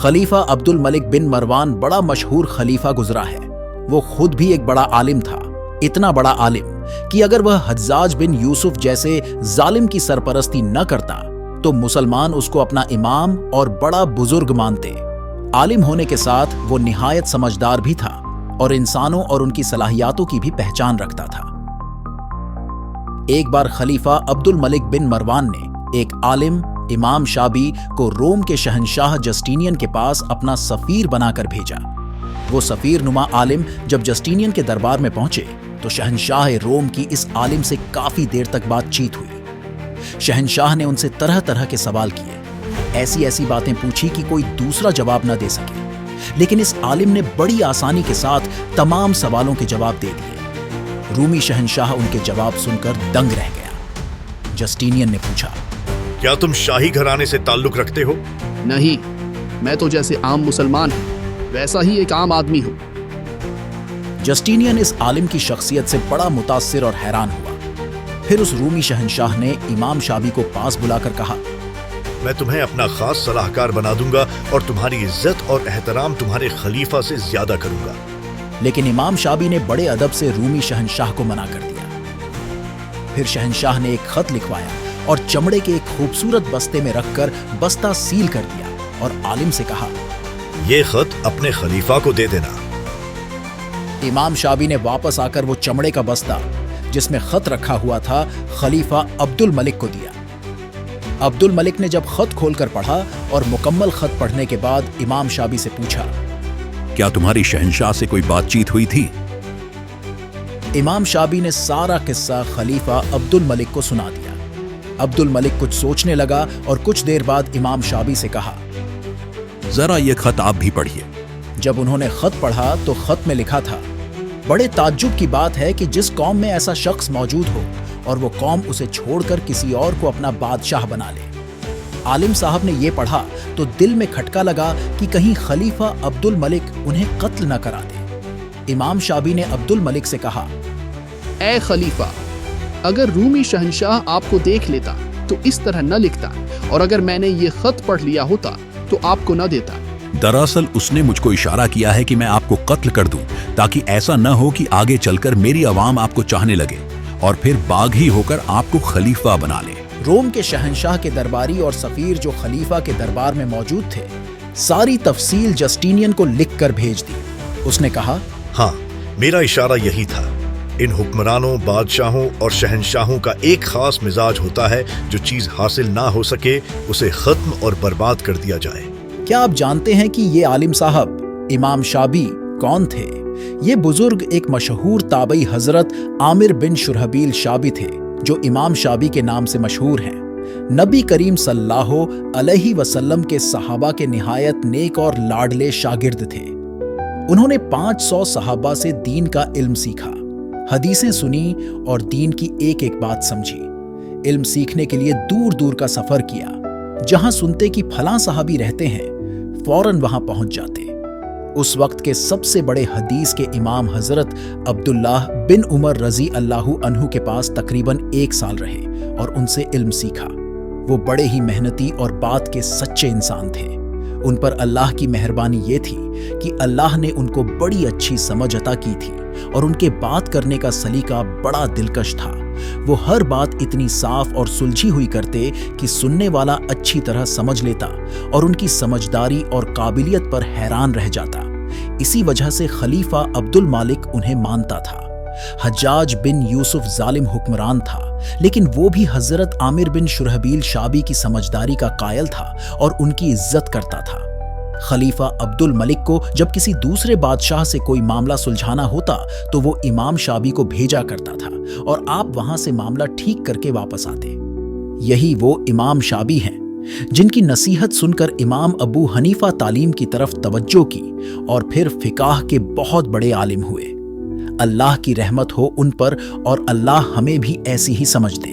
खलीफा अब्दुल मलिक बिन मरवान बड़ा मशहूर खलीफा गुजरा है। वो खुद भी एक बड़ा आलिम था, इतना बड़ा आलिम कि अगर वह हज्जाज बिन यूसुफ जैसे जालिम की सरपरस्ती न करता तो मुसलमान उसको अपना इमाम और बड़ा बुजुर्ग मानते। आलिम होने के साथ वो निहायत समझदार भी था और इंसानों और उनकी सलाहियातों की भी पहचान रखता था। एक बार खलीफा अब्दुल मलिक बिन मरवान ने एक आलिम इमाम शाबी को रोम के शहंशाह जस्टिनियन के पास अपना सफीर बनाकर भेजा। वो सफीर नुमा आलिम जब जस्टिनियन के दरबार में पहुंचे तो शहंशाह रोम की इस आलिम से काफी देर तक बातचीत हुई। शहंशाह ने उनसे तरह तरह के सवाल किए, ऐसी ऐसी बातें पूछी कि कोई दूसरा जवाब न दे सके, लेकिन इस आलिम ने बड़ी आसानी के साथ तमाम सवालों के जवाब दे दिए। रूमी शहंशाह उनके जवाब सुनकर दंग रह गया। जस्टिनियन ने पूछा, क्या तुम शाही घराने से ताल्लुक रखते हो? नहीं, मैं तो जैसे आम मुसलमान हूँ वैसा ही एक आम आदमी हूँ। जस्टिनियन इस आलिम की शख्सियत से बड़ा मुतासिर और हैरान हुआ। फिर उस रूमी शहंशाह ने इमाम शाबी को पास बुलाकर कहा, मैं तुम्हें अपना खास सलाहकार बना दूंगा और तुम्हारी इज्जत और एहतराम तुम्हारे खलीफा से ज्यादा करूंगा। लेकिन इमाम शाबी ने बड़े अदब से रूमी शहंशाह को मना कर दिया। फिर शहंशाह ने एक खत लिखवाया और चमड़े के एक खूबसूरत बस्ते में रखकर बस्ता सील कर दिया और आलिम से कहा, ये खत अपने खलीफा को दे देना। इमाम शाबी ने वापस आकर वो चमड़े का बस्ता जिसमें खत रखा हुआ था खलीफा अब्दुल मलिक को दिया। अब्दुल मलिक ने जब खत खोलकर पढ़ा और मुकम्मल खत पढ़ने के बाद इमाम शाबी से पूछा, क्या तुम्हारी शहंशाह से कोई बातचीत हुई थी? इमाम शाबी ने सारा किस्सा खलीफा अब्दुल मलिक को सुना दिया। अब्दुल मलिक कुछ सोचने लगा और कुछ देर बाद इमाम शाबी से कहा, जरा ये खत आप भी पढ़िए। जब उन्होंने खत पढ़ा तो खत में लिखा था, बड़े ताज्जुब की बात है कि जिस कौम में ऐसा शख्स मौजूद हो और वो कौम उसे छोड़कर किसी और को अपना बादशाह बना ले। आलिम साहब ने ये पढ़ा तो दिल में खटका लगा कि कहीं खलीफा अब्दुल मलिक उन्हें कत्ल न करा दे। इमाम शाबी ने अब्दुल मलिक से कहा, ए खलीफा, अगर रूमी शहंशाह आपको देख लेता तो इस तरह न लिखता, और अगर मैंने ये खत पढ़ लिया होता तो आपको न देता। दरअसल उसने मुझको इशारा किया है कि मैं आपको कत्ल कर दूं, ताकि ऐसा न हो कि आगे चलकर मेरी आवाम आपको चाहने लगे और फिर बागी होकर आपको खलीफा बना ले। रोम के शहंशाह के दरबारी और सफीर जो खलीफा के दरबार में मौजूद थे, सारी तफसील जस्टिनियन को लिखकर भेज दी। उसने कहा, हाँ, मेरा इशारा यही था। इन हुक्मरानों, बादशाहों और शहंशाहों का एक खास मिजाज होता है, जो चीज हासिल ना हो सके उसे खत्म और बर्बाद कर दिया जाए। क्या आप जानते हैं कि ये आलिम साहब इमाम शाबी कौन थे? ये बुजुर्ग एक मशहूर ताबई हजरत आमिर बिन शुरहबील शाबी थे, जो इमाम शाबी के नाम से मशहूर हैं। नबी करीम सल्लल्लाहु अलैहि वसल्लम के सहाबा के निहायत नेक और लाडले शागिर्द थे। उन्होंने 500 सहाबा से दीन का इल्म सीखा, हदीसें सुनी और दीन की एक एक बात समझी। इल्म सीखने के लिए दूर दूर का सफर किया। जहां सुनते कि फलां सहाबी रहते हैं, फौरन वहां पहुंच जाते। उस वक्त के सबसे बड़े हदीस के इमाम हजरत अब्दुल्लाह बिन उमर रजी अल्लाहु अन्हु के पास तकरीबन 1 साल रहे और उनसे इल्म सीखा। वो बड़े ही मेहनती और बात के सच्चे इंसान थे। उन पर अल्लाह की मेहरबानी ये थी कि अल्लाह ने उनको बड़ी अच्छी समझ अता की थी और उनके बात करने का सलीका बड़ा दिलकश था। वो हर बात इतनी साफ और सुलझी हुई करते कि सुनने वाला अच्छी तरह समझ लेता और उनकी समझदारी और काबिलियत पर हैरान रह जाता। इसी वजह से खलीफा अब्दुल मालिक उन्हें मानता था। हज्जाज बिन यूसुफ जालिम हुक्मरान था, लेकिन वो भी हजरत आमिर बिन शुरहबील शाबी की समझदारी का कायल था और उनकी इज्जत करता था। खलीफा अब्दुल मलिक को जब किसी दूसरे बादशाह से कोई मामला सुलझाना होता तो वो इमाम शाबी को भेजा करता था और आप वहां से मामला ठीक करके वापस आते। यही वो इमाम शाबी हैं जिनकी नसीहत सुनकर इमाम अबू हनीफा तालीम की तरफ तवज्जो की और फिर फिकाह के बहुत बड़े आलिम हुए। अल्लाह की रहमत हो उन पर और अल्लाह हमें भी ऐसी ही समझ दे।